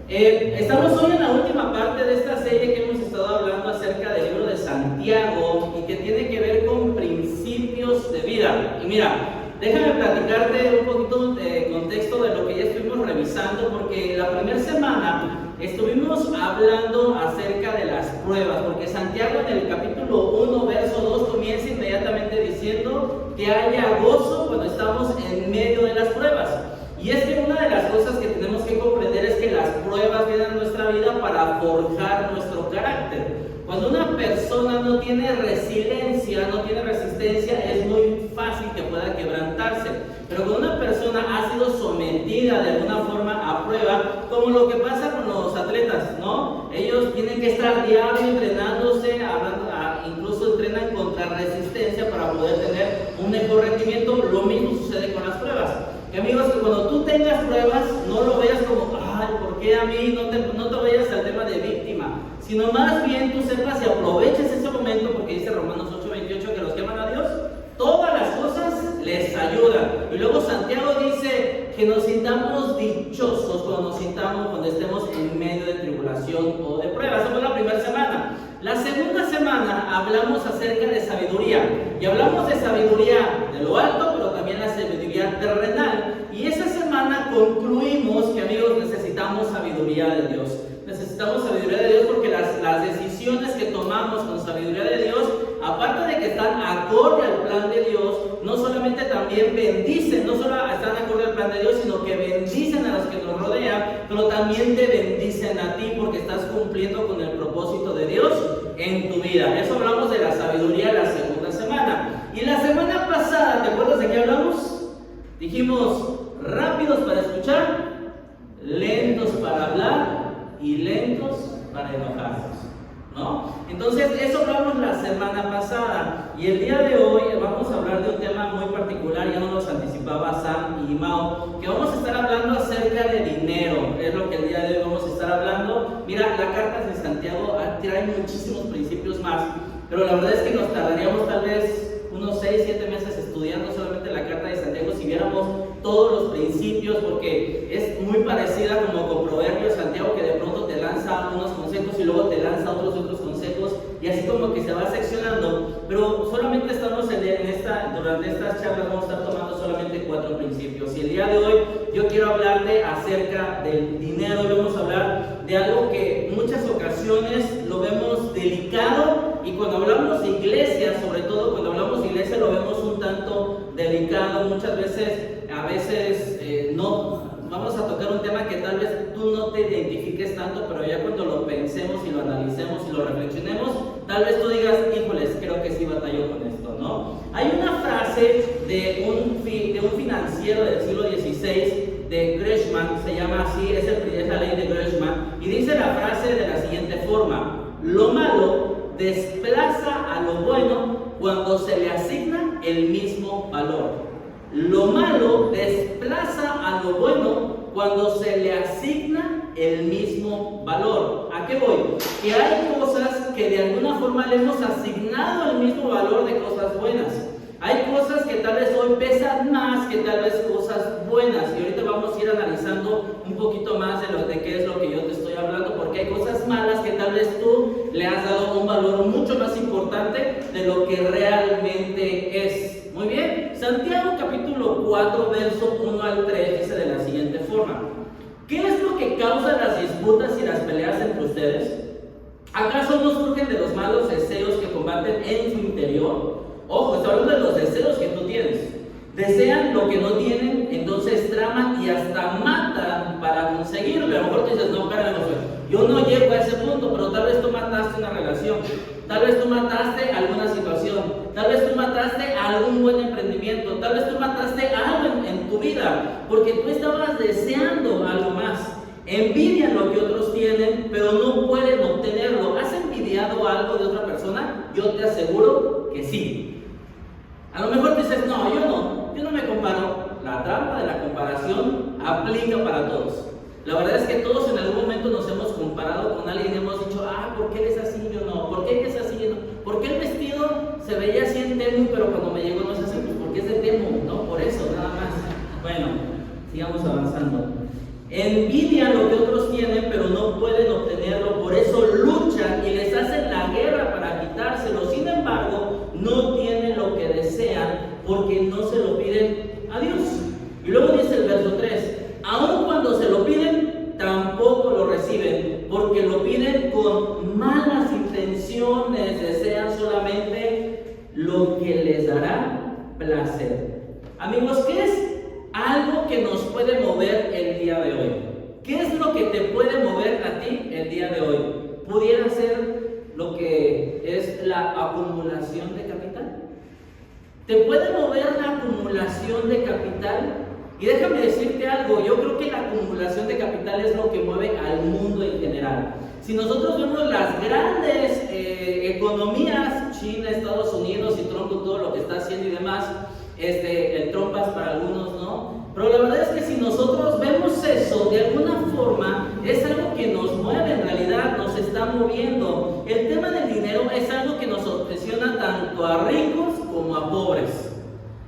Estamos hoy en la última parte de esta serie que hemos estado hablando acerca del libro de Santiago y que tiene que ver con principios de vida. Y mira, déjame platicarte un poquito de contexto de lo que ya estuvimos revisando, porque la primera semana estuvimos hablando acerca de las pruebas, porque Santiago en el capítulo 1, verso 2 comienza inmediatamente diciendo que haya gozo cuando estamos en medio de las pruebas. Y es que una de las cosas que tenemos que comprender es que las pruebas vienen a nuestra vida para forjar nuestro carácter. Cuando una persona no tiene resiliencia, no tiene resistencia, es muy fácil que pueda quebrantarse. Pero cuando una persona ha sido sometida de alguna forma a prueba, como lo que pasa con los atletas, ¿no? Ellos tienen que estar diario entrenándose, incluso entrenan contra resistencia para poder tener un mejor rendimiento. Lo mismo sucede con las pruebas. Que amigos, que cuando tú tengas pruebas, no lo veas como, ay, ¿por qué a mí? No te vayas al tema de víctima, sino más bien tú sepas y aproveches ese momento, porque dice Romanos 8:28 que los que aman a Dios, todas las cosas les ayudan. Y luego Santiago dice que nos sintamos dichosos cuando estemos en medio de tribulación o de pruebas. Esa fue la primera semana. La segunda semana hablamos acerca de sabiduría, y hablamos de sabiduría de lo alto, pero también la sabiduría terrenal. Y esa semana concluimos que, amigos, necesitamos sabiduría de Dios. Necesitamos sabiduría de Dios porque las decisiones que tomamos con sabiduría de Dios, aparte de que están acorde al plan de Dios, no solamente también bendicen, no solo están acorde al plan de Dios, sino que bendicen a los que nos rodean, pero también te bendicen a ti porque estás cumpliendo con el propósito de Dios en tu vida. Eso hablamos de la sabiduría la segunda semana. Y la semana pasada, ¿te acuerdas de qué hablamos? Dijimos, rápidos para escuchar, lentos para hablar y lentos para enojarnos, ¿no? Entonces, eso hablamos la semana pasada. Y el día de hoy vamos a hablar de un tema muy particular, ya nos los anticipaba Sam y Mao, que vamos a estar hablando acerca de dinero. Es lo que el día de hoy vamos a estar hablando. Mira, la carta de Santiago trae muchísimos principios más, pero la verdad es que nos tardaríamos tal vez unos 6-7 meses estudiando solamente la carta de Santiago si viéramos todos los principios, porque es muy parecida como con Proverbios. Santiago, que de pronto te lanza unos consejos y luego te lanza otros consejos, y así como que se va seccionando. Pero solamente estamos durante estas charlas vamos a estar tomando solamente 4 principios. Y el día de hoy yo quiero hablarte acerca del dinero. Y vamos a hablar de algo que en muchas ocasiones lo vemos delicado, y cuando hablamos de iglesia, sobre todo cuando hablamos de iglesia, lo vemos un tanto delicado. Muchas veces, no vamos a tocar un tema que tal vez tú no te identifiques tanto, pero ya cuando lo pensemos y lo analicemos y lo reflexionemos, tal vez tú digas, híjoles, creo que sí batallo con esto, ¿no? Hay una frase de un financiero del siglo XVI, de Gresham, se llama así, es la ley de Gresham, y dice la frase de la siguiente forma: lo malo desplaza a lo bueno cuando se le asigna el mismo valor. Lo malo desplaza a lo bueno cuando se le asigna el mismo valor. ¿A qué voy? Que hay cosas que de alguna forma le hemos asignado el mismo valor de cosas buenas. Hay cosas que tal vez hoy pesan más que tal vez cosas buenas, y ahorita vamos a ir analizando un poquito más de qué es lo que yo te estoy hablando, porque hay cosas malas que tal vez tú le has dado un valor mucho más importante de lo que realmente es. Muy bien, Santiago capítulo 4, verso 1 al 3 dice de la siguiente forma: ¿qué es lo que causa las disputas y las peleas entre ustedes? ¿Acaso no surgen de los malos deseos que combaten en su interior? Ojo, está hablando de los deseos que tú tienes. Desean lo que no tienen, entonces traman y hasta matan para conseguirlo. A lo mejor te dices, no, espérame, yo no llego a ese punto, pero tal vez tú mataste una relación, tal vez tú mataste alguna situación, tal vez tú mataste algún buen emprendimiento, tal vez tú mataste algo en tu vida, porque tú estabas deseando algo más. Envidian lo que otros tienen, pero no pueden obtenerlo. ¿Has envidiado algo de otra persona? Yo te aseguro que sí. A lo mejor dices, no me comparo. La trampa de la comparación aplica para todos. La verdad es que todos en algún momento nos hemos comparado con alguien y hemos dicho, ¿por qué eres así? Yo no. ¿Por qué eres así? Yo no. ¿Por qué el vestido se veía así en Temu, pero cuando me llegó no es así? Pues porque es de Temu, ¿no? Por eso, nada más. Bueno, sigamos avanzando. Envidian lo que otros tienen, pero reciben porque lo piden con malas intenciones, desean solamente lo que les dará placer. Amigos, ¿qué es algo que nos puede mover el día de hoy? ¿Qué es lo que te puede mover a ti el día de hoy? ¿Pudiera ser lo que es la acumulación de capital? ¿Te puede mover la acumulación de capital? Y déjame decirte algo, yo creo que la acumulación de capital es lo que mueve al mundo en general. Si nosotros vemos las grandes economías, China, Estados Unidos y Trump con todo lo que está haciendo y demás, el trompas para algunos, ¿no? Pero la verdad es que si nosotros vemos eso, de alguna forma es algo que nos mueve, en realidad nos está moviendo. El tema del dinero es algo que nos obsesiona tanto a ricos como a pobres.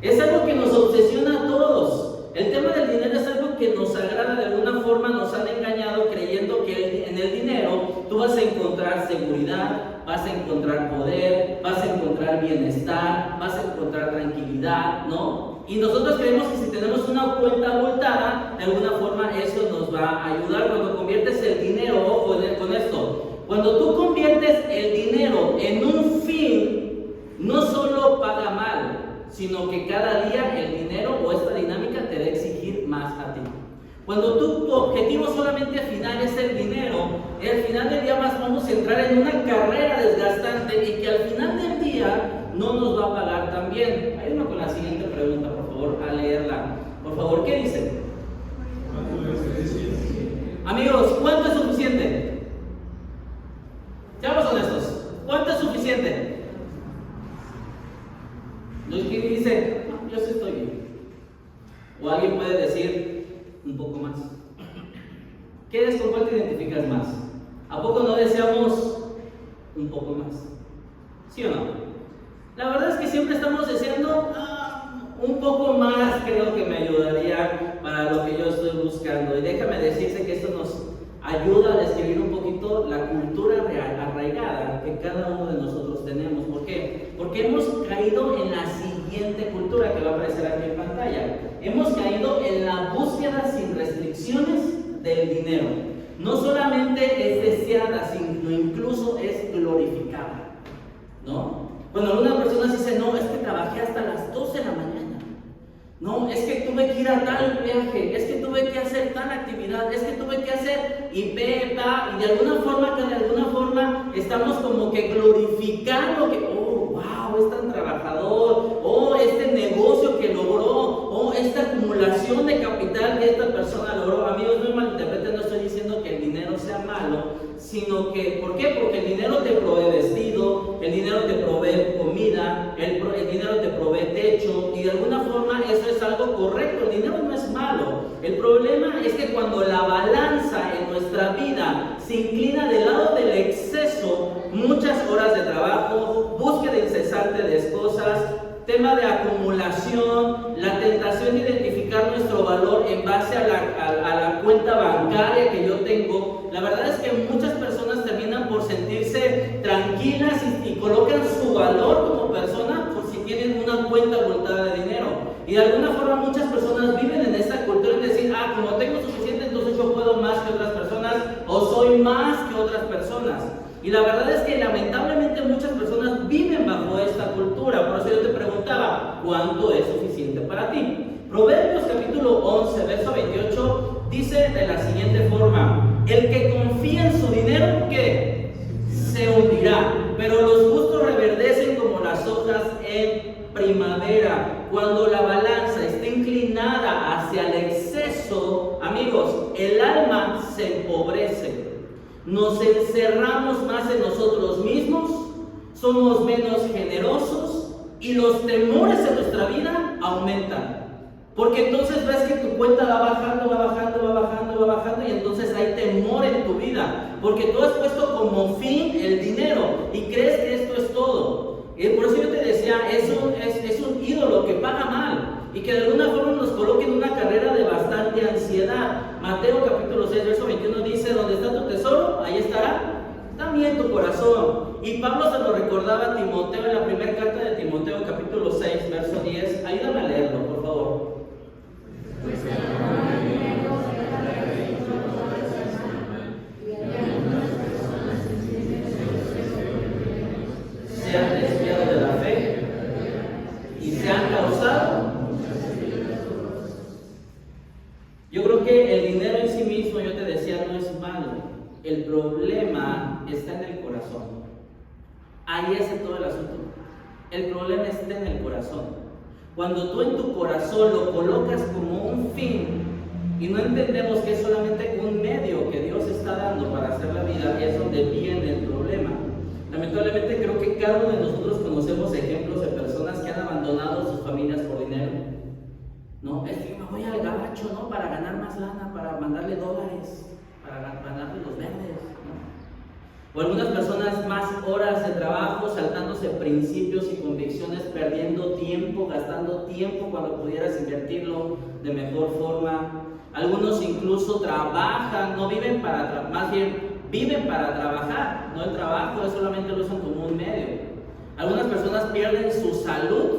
Es algo que nos obsesiona a todos. El tema del dinero es algo que nos agrada, de alguna forma nos han engañado creyendo que en el dinero tú vas a encontrar seguridad, vas a encontrar poder, vas a encontrar bienestar, vas a encontrar tranquilidad, ¿no? Y nosotros creemos que si tenemos una cuenta abultada, de alguna forma eso nos va a ayudar. Cuando conviertes el dinero, ojo con esto, cuando tú conviertes el dinero en un fin, no solo paga mal, sino que cada día el dinero o esta dinámica te va a exigir más a ti. Cuando tu objetivo solamente al final es el dinero, al final del día más vamos a entrar en una carrera desgastante y que al final del día no nos va a pagar tan bien. Ayúdame con la siguiente pregunta, por favor, a leerla. Por favor, ¿qué dice? Amigos, ¿cuánto es suficiente? Seamos honestos, ¿cuánto es suficiente? No es que dice, no, yo sí estoy bien. O alguien puede decir, un poco más. ¿Qué es con cuál te identificas más? ¿A poco no deseamos un poco más? ¿Sí o no? La verdad es que siempre estamos deseando un poco más, creo que me ayudaría para lo que yo estoy buscando. Y déjame decirte que esto nos ayuda a describir un poquito la cultura arraigada que cada uno de nosotros tenemos. ¿Por qué? Porque hemos caído en la siguiente cultura que va a aparecer aquí en pantalla. Hemos caído en la búsqueda sin restricciones del dinero. No solamente es deseada, sino incluso es glorificada, ¿no? Cuando alguna persona dice, no, es que trabajé hasta las 12 de la mañana. No, es que tuve que ir a tal viaje, es que tuve que hacer tal actividad, es que tuve que hacer y de alguna forma estamos como que glorificando que, oh, wow, es tan trabajador, oh, este negocio que logró, oh, esta acumulación de capital que esta persona logró. Amigos, no me malinterpreten, no estoy diciendo que el dinero sea malo, sino que, ¿por qué? Porque el dinero te provee vestido, el dinero te provee comida, el dinero te provee techo, y de alguna forma eso es algo correcto. El dinero no es malo. El problema es que cuando la balanza en nuestra vida se inclina del lado del exceso, muchas horas de trabajo, búsqueda incesante de cosas, tema de acumulación, la tentación de identificar nuestro valor en base a la cuenta bancaria que yo tengo, la verdad es que muchas personas terminan por sentirse tranquilas y colocan su valor como persona por si tienen una cuenta abultada de dinero. Y de alguna forma muchas personas viven en esta cultura de decir, como tengo suficiente, entonces yo puedo más que otras personas o soy más que otras personas. Y la verdad es que lamentablemente muchas personas viven bajo esta cultura. Por eso yo te preguntaba, ¿cuánto es suficiente para ti? Proverbios capítulo 11, verso 28 dice de la siguiente forma: el que confía en su dinero, ¿qué? Se hundirá, pero los justos reverdecen como las hojas en primavera. Cuando la balanza está inclinada hacia el exceso, amigos, el alma se empobrece. Nos encerramos más en nosotros mismos, somos menos generosos y los temores en nuestra vida aumentan. Porque entonces ves que tu cuenta va bajando y entonces hay temor en tu vida. Porque tú has puesto como fin el dinero y crees que esto es todo. Y por eso yo te decía, es un ídolo que paga mal y que de alguna forma nos coloca en una carrera de bastante ansiedad. Mateo capítulo 6, verso 21 dice, donde está tu tesoro, ahí estará también tu corazón. Y Pablo se lo recordaba a Timoteo en la primera carta de Timoteo capítulo 6, verso 10. Ayúdame a leerlo, por favor. el problema está en el corazón. Ahí es todo el asunto. El problema está en el corazón. Cuando tú en tu corazón lo colocas como un fin y no entendemos que es solamente un medio que Dios está dando para hacer la vida, es donde viene el problema. Lamentablemente creo que cada uno de nosotros conocemos ejemplos de personas que han abandonado sus familias por dinero. No, es que me voy al gabacho, ¿no? Para ganar más lana, para mandarle dólares, para mandarle los verdes, ¿no? O algunas personas más horas de trabajo, saltándose principios y convicciones, perdiendo tiempo, gastando tiempo cuando pudieras invertirlo de mejor forma. Algunos incluso trabajan, no viven para más bien viven para trabajar, no el trabajo, es solamente lo usan como un medio. Algunas personas pierden su salud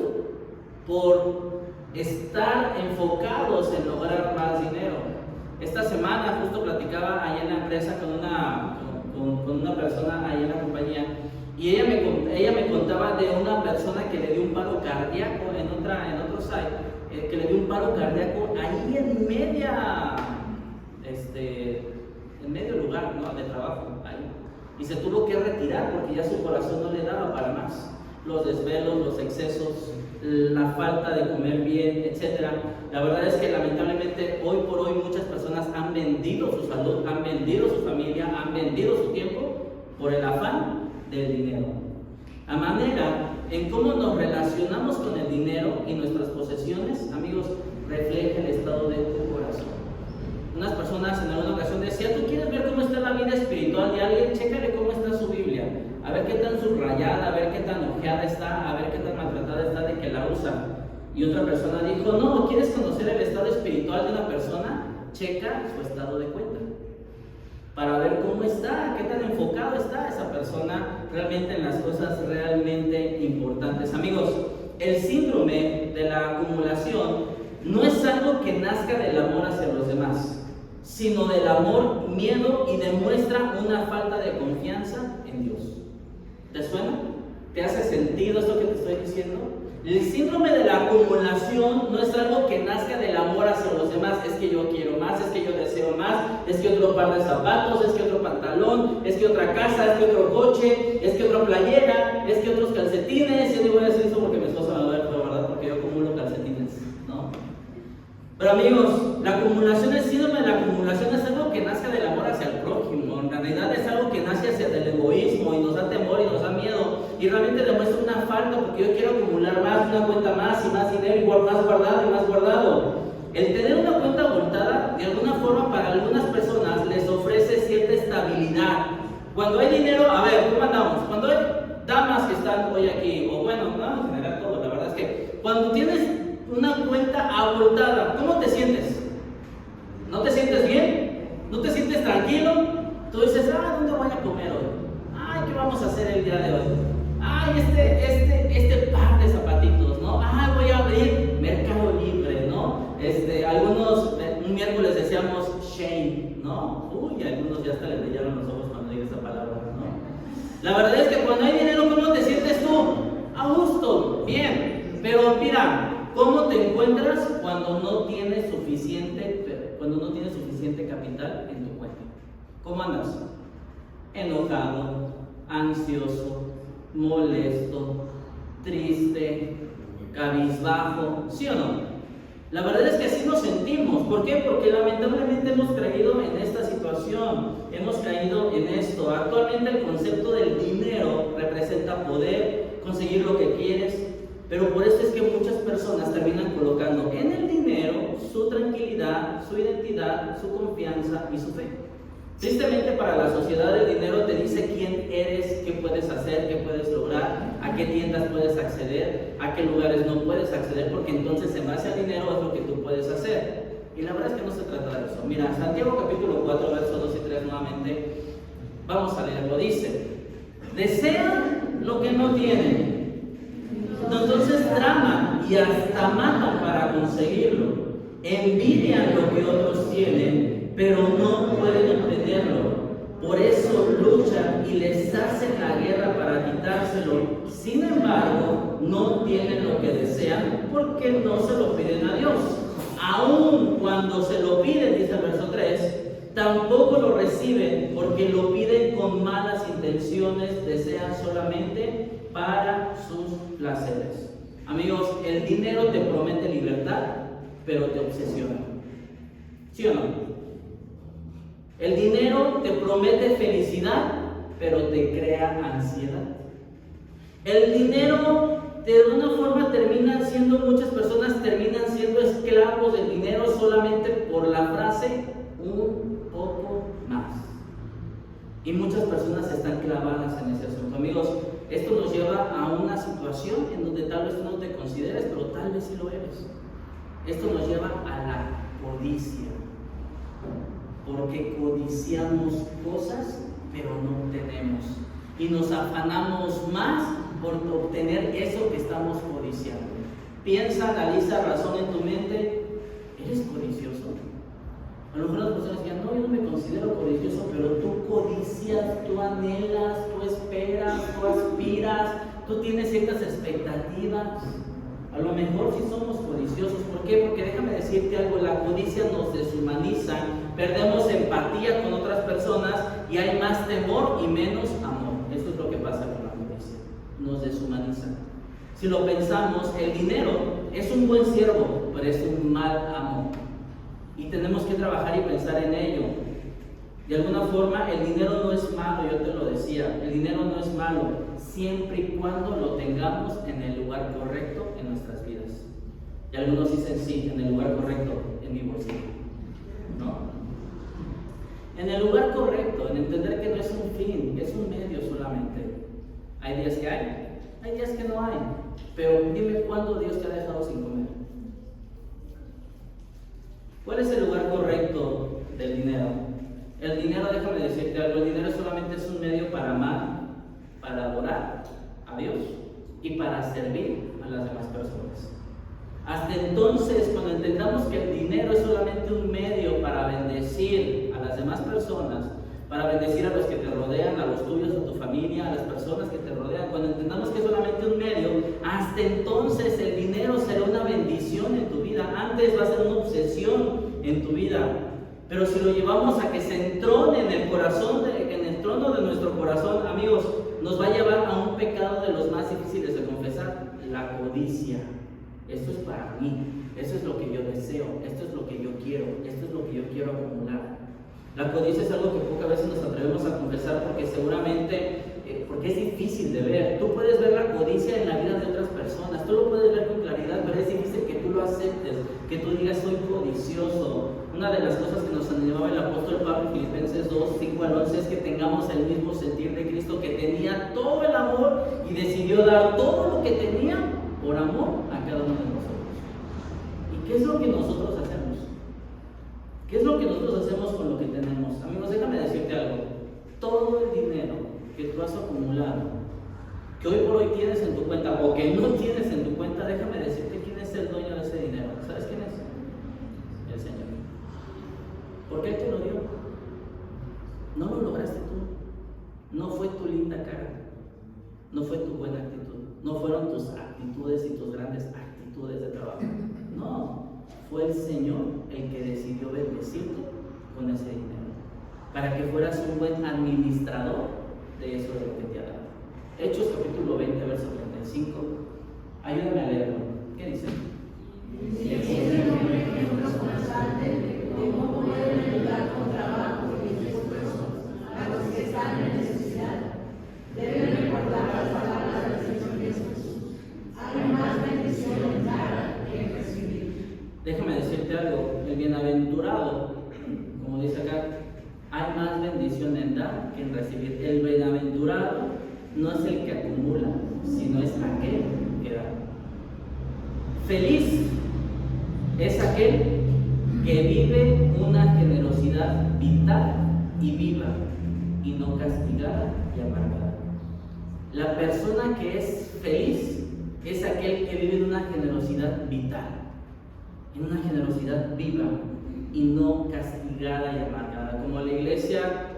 por estar enfocados en lograr más dinero. Esta semana justo platicaba allá en la empresa con una persona allá en la compañía y ella me contaba de una persona que le dio un paro cardíaco en otro site, que le dio un paro cardíaco ahí en medio lugar, ¿no? De trabajo ahí, y se tuvo que retirar porque ya su corazón no le daba para más. Los desvelos, los excesos, la falta de comer bien, etc. La verdad es que lamentablemente hoy por hoy muchas personas han vendido su salud, han vendido su familia, han vendido su tiempo por el afán del dinero. A manera en cómo nos relacionamos con el dinero y nuestras posesiones, amigos, refleja el estado de tu corazón. Unas personas en alguna ocasión decían, ¿tú quieres ver cómo está la vida espiritual de alguien? Chécale cómo está su Biblia, a ver qué tan subrayada, a ver qué tan ojeada está, a ver qué tan maltratada está de que la usa. Y otra persona dijo, no, ¿quieres conocer el estado espiritual de una persona? Checa su estado de cuenta, para ver cómo está, qué tan enfocado está esa persona realmente en las cosas realmente importantes. Amigos, el síndrome de la acumulación no es algo que nazca del amor hacia los demás, sino del amor, miedo y demuestra una falta de confianza en Dios. ¿Te suena? ¿Te hace sentido esto que te estoy diciendo? El síndrome de la acumulación no es algo que nazca del amor hacia los demás. Es que yo quiero más, es que yo deseo más, es que otro par de zapatos, es que otro pantalón, es que otra casa, es que otro coche, es que otra playera, es que otros calcetines. Yo no voy a decir eso porque mi esposa me va a ver, pero ¿verdad? Porque yo acumulo calcetines, ¿no? Pero amigos, la acumulación, el síndrome de la acumulación es algo que nazca del amor hacia el prójimo. En realidad es algo que nace hacia el egoísmo y nos da temor y nos da miedo. Y realmente demuestra una falta porque yo quiero acumular más, una cuenta más y más dinero, igual más guardado y más guardado. El tener una cuenta abultada, de alguna forma, para algunas personas les ofrece cierta estabilidad. Cuando hay dinero, a ver, ¿cómo andamos? Cuando hay damas que están hoy aquí, o bueno, no, en general todo, la verdad es que cuando tienes una cuenta abultada, ¿cómo te sientes? ¿No te sientes bien? ¿No te sientes tranquilo? Tú dices, ¿dónde voy a comer hoy? Ay, ¿qué vamos a hacer el día de hoy? Ay, este par de zapatitos, ¿no? Ay, voy a abrir Mercado Libre, ¿no? Algunos, un miércoles decíamos Shane, ¿no? Uy, algunos ya hasta les brillaron los ojos cuando digo esa palabra, ¿no? La verdad es que cuando hay dinero, ¿cómo te sientes tú? A gusto, bien, pero mira, ¿cómo te encuentras cuando no tienes suficiente capital en tu cuenta? ¿Cómo andas? Enojado, ansioso, molesto, triste, cabizbajo, ¿sí o no? La verdad es que así nos sentimos. ¿Por qué? Porque lamentablemente hemos caído en esta situación, hemos caído en esto. Actualmente el concepto del dinero representa poder, conseguir lo que quieres, pero por eso es que muchas personas terminan colocando en el dinero su tranquilidad, su identidad, su confianza y su fe. Tristemente para la sociedad el dinero te dice quién eres, qué puedes hacer, qué puedes lograr, a qué tiendas puedes acceder, a qué lugares no puedes acceder, porque entonces en base al dinero es lo que tú puedes hacer. Y la verdad es que no se trata de eso. Mira, Santiago capítulo 4, versos 2 y 3 nuevamente, vamos a leerlo, dice: desean lo que no tienen, entonces traman y hasta matan para conseguirlo, envidian lo que otros tienen, pero no pueden obtenerlo. Por eso luchan y les hacen la guerra para quitárselo. Sin embargo, no tienen lo que desean porque no se lo piden a Dios. Aun cuando se lo piden, dice el verso 3, tampoco lo reciben porque lo intenciones, desean solamente para sus placeres. Amigos, el dinero te promete libertad, pero te obsesiona. ¿Sí o no? El dinero te promete felicidad, pero te crea ansiedad. El dinero, de una forma, muchas personas terminan siendo esclavos del dinero solamente por la frase un poco más. Y muchas personas están clavadas en ese asunto. Amigos, esto nos lleva a una situación en donde tal vez tú no te consideres, pero tal vez sí lo eres. Esto nos lleva a la codicia, porque codiciamos cosas, pero no tenemos. Y nos afanamos más por obtener eso que estamos codiciando. Piensa, analiza, razona en tu mente. ¿Eres codicioso? A lo mejor las personas digan, no, yo no me considero codicioso, pero tú codicias, tú anhelas, tú esperas, tú aspiras, tú tienes ciertas expectativas. A lo mejor sí somos codiciosos. ¿Por qué? Porque déjame decirte algo, la codicia nos deshumaniza, perdemos empatía con otras personas y hay más temor y menos amor. Eso es lo que pasa con la codicia, nos deshumaniza. Si lo pensamos, el dinero es un buen siervo, pero es un mal amo. Y tenemos que trabajar y pensar en ello. De alguna forma, el dinero no es malo, yo te lo decía, el dinero no es malo, siempre y cuando lo tengamos en el lugar correcto en nuestras vidas. Y algunos dicen, sí, en el lugar correcto, en mi bolsillo. No. En el lugar correcto, en entender que no es un fin, es un medio solamente. Hay días que hay días que no hay. Pero dime cuándo Dios te ha dejado sin comer. ¿Cuál es el lugar correcto del dinero? El dinero, déjame decirte algo, el dinero solamente es un medio para amar, para adorar a Dios y para servir a las demás personas. Hasta entonces, cuando entendamos que el dinero es solamente un medio para bendecir a las demás personas, para bendecir a los que te rodean, a los tuyos, a tu familia, a las personas que te rodean, cuando entendamos que es solamente un medio, hasta entonces el dinero será una bendición en tu vida. Antes va a ser una obsesión en tu vida. Pero si lo llevamos a que se entrone en el corazón, en el trono de nuestro corazón, amigos, nos va a llevar a un pecado de los más difíciles de confesar, la codicia. Esto es para mí, esto es lo que yo deseo, esto es lo que yo quiero, esto es lo que yo quiero acumular. La codicia es algo que pocas veces nos atrevemos a confesar porque seguramente, porque es difícil de ver. Tú puedes ver la codicia en la vida de otras personas, tú lo puedes ver con claridad, pero es difícil que tú lo aceptes, que tú digas soy codicioso. Una de las cosas que nos animaba el apóstol Pablo en Filipenses 2, 5 al 11 es que tengamos el mismo sentir de Cristo, que tenía todo el amor y decidió dar todo lo que tenía por amor a cada uno de nosotros. ¿Y qué es lo que nosotros hacemos? ¿Qué es lo que nosotros hacemos con lo que tenemos? Amigos, déjame decirte algo. Todo el dinero que tú has acumulado, que hoy por hoy tienes en tu cuenta o que no tienes en tu cuenta, déjame decirte quién es el dueño de ese dinero. ¿Sabes quién es? El Señor. ¿Por qué Él te lo dio? No lo lograste tú. No fue tu linda cara. No fue tu buena actitud. No fueron tus actitudes y tus grandes actitudes de trabajo. No. Fue el Señor el que decidió bendecirte con ese dinero, para que fueras un buen administrador de eso de lo que te ha dado. Hechos capítulo 20, verso 35. Ayúdame a leerlo. ¿Qué dice? Si existe un hombre que no es constante, ¿cómo pueden ayudar con trabajo y esfuerzo a los que están en necesidad? Deben recordar las palabras del Señor Jesús. Hay más bendición en dar que en recibir. Déjame decirte algo, el bienaventurado, como dice acá, hay más bendición en dar que en recibir. El bienaventurado no es el que acumula, sino es aquel que da. Feliz es aquel que vive una generosidad vital y viva, y no castigada y amargada. La persona que es feliz es aquel que vive una generosidad vital, en una generosidad viva y no castigada y amargada. Como en la iglesia,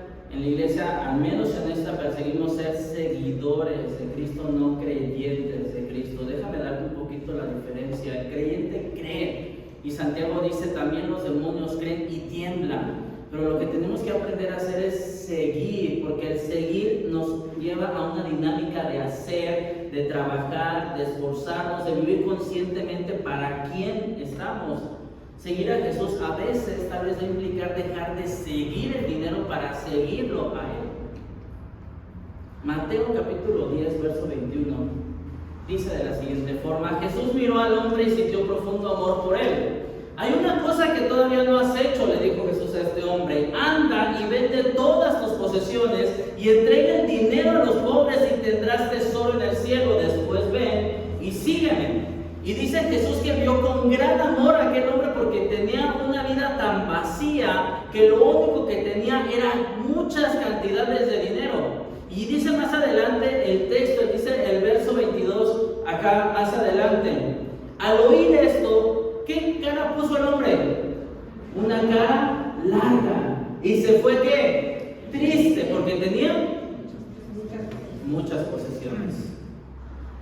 al menos en esta, perseguimos ser seguidores de Cristo, no creyentes de Cristo. Déjame darte un poquito la diferencia. El creyente cree, y Santiago dice también los demonios creen y tiemblan. Pero lo que tenemos que aprender a hacer es seguir, porque el seguir nos nos lleva a una dinámica de hacer, de trabajar, de esforzarnos, de vivir conscientemente para quién estamos. Seguir a Jesús a veces tal vez va a implicar dejar de seguir el dinero para seguirlo a Él. Mateo capítulo 10, verso 21, dice de la siguiente forma: Jesús miró al hombre y sintió profundo amor por él. Hay una cosa que todavía no has hecho, le dijo Jesús a este hombre: anda y vende todas tus posesiones y entrega el dinero a los pobres y tendrás tesoro en el cielo. Después ven y sígueme. Y dice Jesús que vio con gran amor a aquel hombre porque tenía una vida tan vacía que lo único que tenía eran muchas cantidades de dinero. Y dice más adelante el texto, dice el verso 22, acá más adelante: al oír esto, ¿qué cara puso el hombre? Una cara larga. Y se fue, ¿qué? Triste, porque tenía muchas posesiones.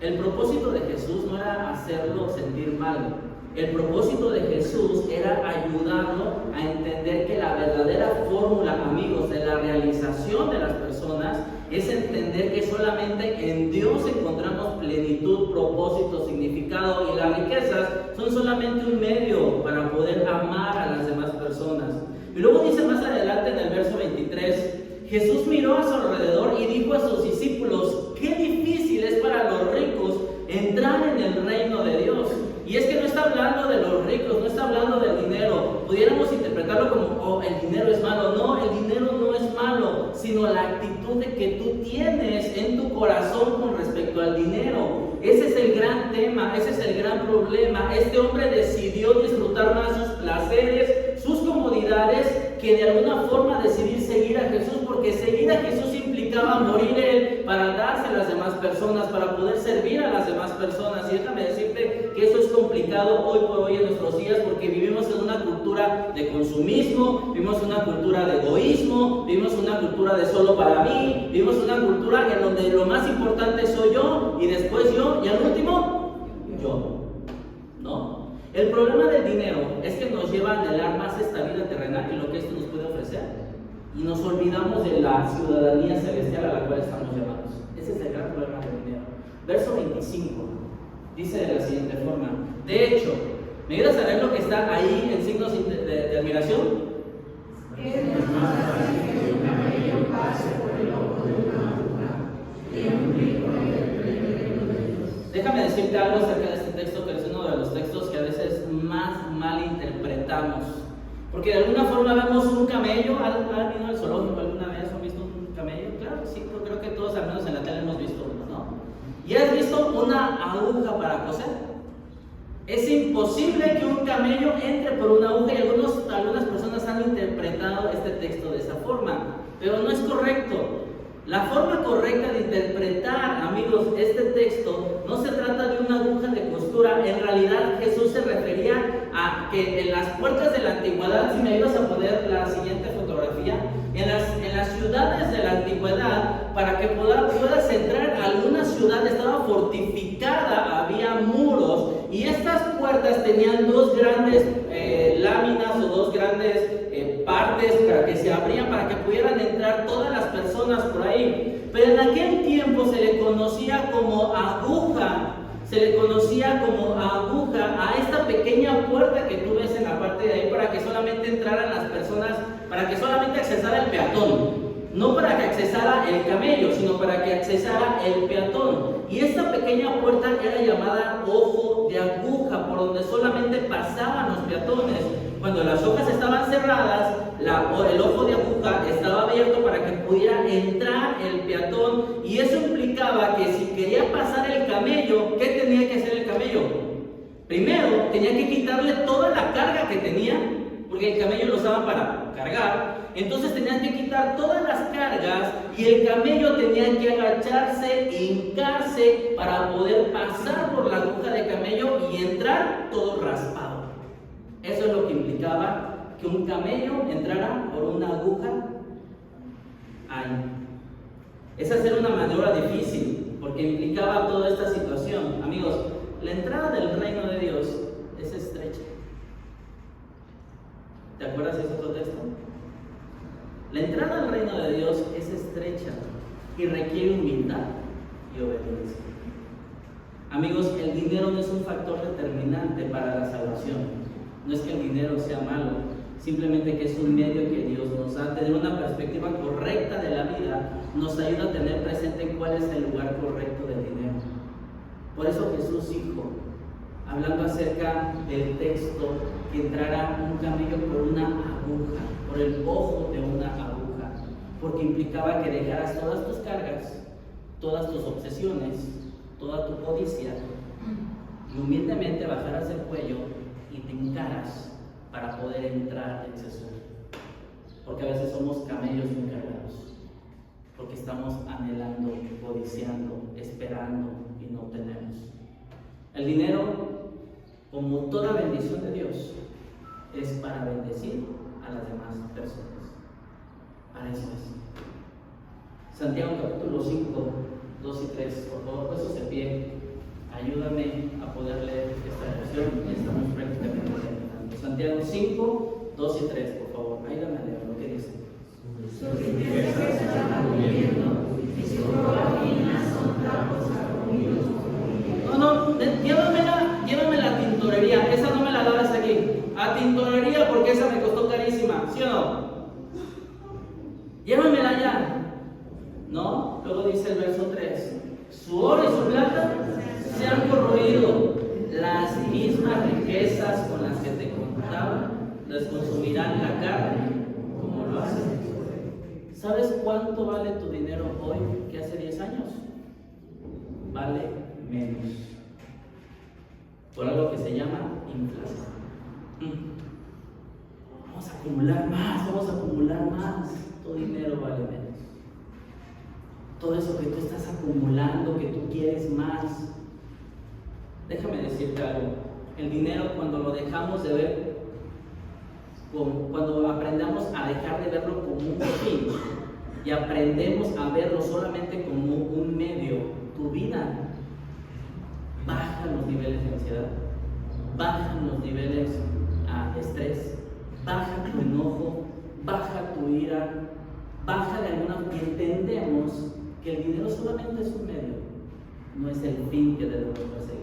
El propósito de Jesús no era hacerlo sentir mal. El propósito de Jesús era ayudarlo a entender que la verdadera fórmula, amigos, de la realización de las personas es entender que solamente en Dios encontramos plenitud, propósito, significado, y las riquezas son solamente un medio para poder amar a las demás personas. Y luego dice más adelante en el verso 23, Jesús miró a su alrededor y dijo a sus discípulos: qué difícil es para los ricos entrar en el reino de Dios. Y es que no está hablando de los ricos, no está hablando del dinero. Pudiéramos interpretarlo como, oh, el dinero es malo. No, el dinero no es malo, sino la actitud de que tú tienes en tu corazón con respecto al dinero. Ese es el gran tema, ese es el gran problema. Este hombre decidió disfrutar más sus placeres, sus comodidades, que de alguna forma decidir seguir a Jesús, porque seguir a Jesús implicaba morir Él para darse a las demás personas, para poder servir a las demás personas. Y déjame decirte que eso es complicado hoy por hoy en nuestros días, porque vivimos en una cultura de consumismo, vivimos en una cultura de egoísmo, vivimos en una cultura de solo para mí, vivimos en una cultura en donde lo más importante soy yo, y después yo, y al último, yo. ¿No? El problema del dinero es que nos lleva a anhelar más esta vida terrenal y lo que esto nos puede ofrecer, y nos olvidamos de la ciudadanía celestial a la cual estamos llamados. Ese es el gran problema del dinero. Verso 25 dice de la siguiente forma: de hecho, ¿me ayudas a leer lo que está ahí en signos de admiración? Es más fácil que un camello pase por el ojo de una aguja que un rico en el reino de Dios. Déjame decirte algo acerca de este texto, que es uno de los textos que a veces más mal interpretamos. Porque de alguna forma vemos un camello. ¿Han ido al zoológico alguna vez? ¿Han visto un camello? Claro, sí, creo que todos, al menos en la tele, hemos visto uno, ¿no? ¿Y has visto una aguja para coser? Es imposible que un camello entre por una aguja, y algunas personas han interpretado este texto de esa forma, pero no es correcto. La forma correcta de interpretar, amigos, este texto no se trata de una aguja de costura. En realidad Jesús se refería a que en las puertas de la antigüedad, si me ayudas a poner la siguiente fotografía, en las ciudades de la antigüedad, para que puedas entrar a alguna ciudad estaba fortificada, había muros, y estas puertas tenían dos grandes láminas o dos grandes partes para que se abrían para que pudieran entrar todas las personas por ahí. Pero en aquel tiempo se le conocía como aguja, a esta pequeña puerta que tú ves en la parte de ahí, para que solamente entraran las personas, para que solamente accesara el peatón. No para que accesara el camello, sino para que accesara el peatón. Y esta pequeña puerta era llamada ojo de aguja, por donde solamente pasaban los peatones. Cuando las hojas estaban cerradas, el ojo de aguja estaba abierto para que pudiera entrar el peatón. Y eso implicaba que si quería pasar el camello, ¿qué tenía que hacer el camello? Primero, tenía que quitarle toda la carga que tenía, porque el camello lo usaban para cargar. Entonces tenían que quitar todas las cargas, y el camello tenía que agacharse, hincarse para poder pasar por la aguja de camello y entrar todo raspado. Eso es lo que implicaba que un camello entrara por una aguja ahí. Esa era una maniobra difícil, porque implicaba toda esta situación. Amigos, la entrada del reino de Dios es estrecha. ¿Te acuerdas de ese otro texto? La entrada al reino de Dios es estrecha. y requiere humildad y obediencia. Amigos, el dinero no es un factor determinante para la salvación. No es que el dinero sea malo, simplemente que es un medio que Dios nos da. Tener una perspectiva correcta de la vida nos ayuda a tener presente cuál es el lugar correcto del dinero. Por eso Jesús dijo, hablando acerca del texto, que entrara un camello por una aguja, por el ojo de una aguja, porque implicaba que dejaras todas tus cargas, todas tus obsesiones, toda tu codicia, y humildemente bajaras el cuello y te hincaras para poder entrar en Jesús. Porque a veces somos camellos encargados, porque estamos anhelando, codiciando, esperando y no tenemos. El dinero, como toda bendición de Dios, es para bendecir a las demás personas. Para eso es. Santiago capítulo 5, 2 y 3, por favor, puestos de pie, ayúdame a poder leer esta porción. Estamos prácticamente terminando. Santiago 5, 2 y 3, por favor, ayúdame a leer lo que dice. Sus riquezas se están muriendo y su ropa fina son trapos carcomidos. No, llévame la tintorería, esa no me la dabas aquí. A tintorería porque esa me costó carísima, ¿sí o no? Llévamela ya. No, luego dice el verso 3. Su oro y su plata se han corroído, las mismas riquezas con las que te contaban les consumirán la carne como lo hacen. ¿Sabes cuánto vale tu dinero hoy que hace 10 años? Vale menos. Por algo que se llama inflación. Vamos a acumular más. Tu dinero vale menos. Todo eso que tú estás acumulando, que tú quieres más. Déjame decirte algo. El dinero, cuando lo dejamos de ver, cuando aprendamos a dejar de verlo como un fin y aprendemos a verlo solamente como un medio, tu vida bajan los niveles de ansiedad, bajan los niveles de estrés, baja tu enojo, baja tu ira, baja de alguna forma. Entendemos que el dinero solamente es un medio, no es el fin que debemos perseguir.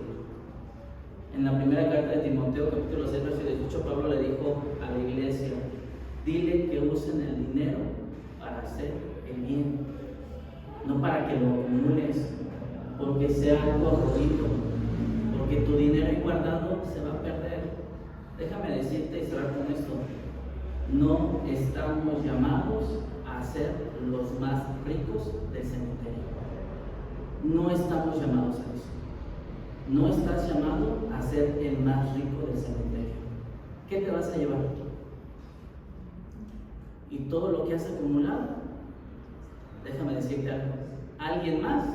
En la primera carta de Timoteo, capítulo 6, verso 18, Pablo le dijo a la iglesia: dile que usen el dinero para hacer el bien, no para que lo acumules, porque sea corroído, porque tu dinero ahí guardado se va a perder. Déjame decirte y cerrar con esto: no estamos llamados a ser los más ricos del cementerio. No estamos llamados a eso. No estás llamado a ser el más rico del cementerio. ¿Qué te vas a llevar? Y todo lo que has acumulado, déjame decirte algo, alguien más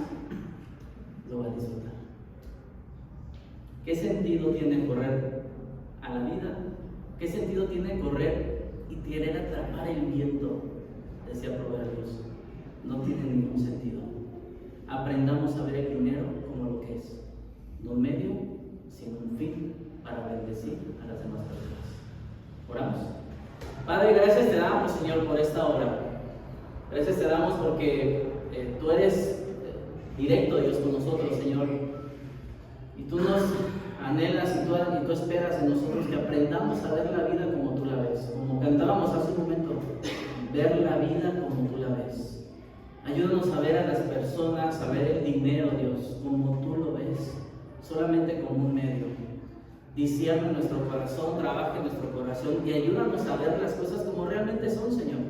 lo va a disfrutar. ¿Qué sentido tiene correr a la vida? ¿Qué sentido tiene correr y querer atrapar el viento? Decía Proverbios. No tiene ningún sentido. Aprendamos a ver el dinero como lo que es, no un medio, sino un fin para bendecir a las demás personas. Oramos. Padre, gracias te damos, Señor, por esta hora. Gracias te damos porque tú eres directo, Dios, con nosotros, Señor. Y tú nos anhelas y tú esperas en nosotros que aprendamos a ver la vida como tú la ves. Como cantábamos hace un momento, ver la vida como tú la ves. Ayúdanos a ver a las personas, a ver el dinero, Dios, como tú lo ves, solamente como un medio. Discierne nuestro corazón, trabaja en nuestro corazón y ayúdanos a ver las cosas como realmente son, Señor,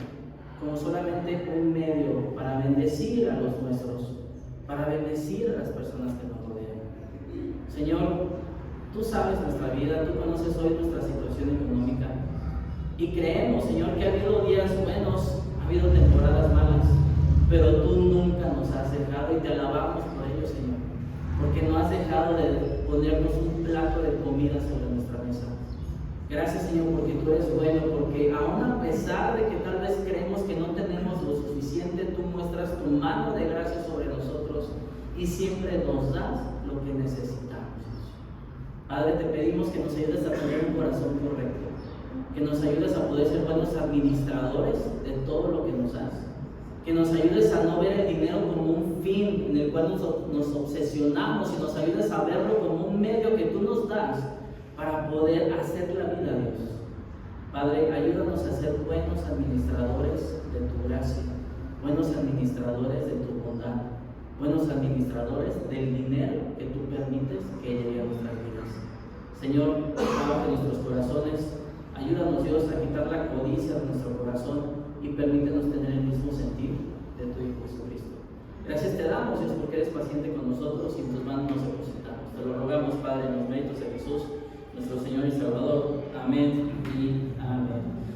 como solamente un medio para bendecir a los nuestros, para bendecir a las personas que nos rodean. Señor, tú sabes nuestra vida, tú conoces hoy nuestra situación económica y creemos, Señor, que ha habido días buenos, ha habido temporadas malas, pero tú nunca nos has dejado y te alabamos por ello, Señor, porque no has dejado de ponernos un plato de comida sobre nuestra mesa. Gracias, Señor, porque tú eres bueno, porque aún a pesar de que tal vez creemos que no tenemos lo suficiente, tú muestras tu mano de gracia sobre nosotros y siempre nos das lo que necesitamos. Padre, te pedimos que nos ayudes a tener un corazón correcto, que nos ayudes a poder ser buenos administradores de todo lo que nos das. que nos ayudes a no ver el dinero como un fin en el cual nos obsesionamos, y nos ayudes a verlo como un medio que tú nos das para poder hacer la vida, Dios. Padre, ayúdanos a ser buenos administradores de tu gracia, buenos administradores de tu bondad, buenos administradores del dinero que tú permites que llegue a nuestras vidas. Señor, trabaja en nuestros corazones, ayúdanos, Dios, a quitar la codicia de nuestro corazón y permítenos tener el mismo sentir de tu Hijo Jesucristo. Gracias te damos, Dios, porque eres paciente con nosotros y en tus manos nos depositamos. Te lo rogamos, Padre, en los méritos de Jesús, nuestro Señor y Salvador. Amén y amén.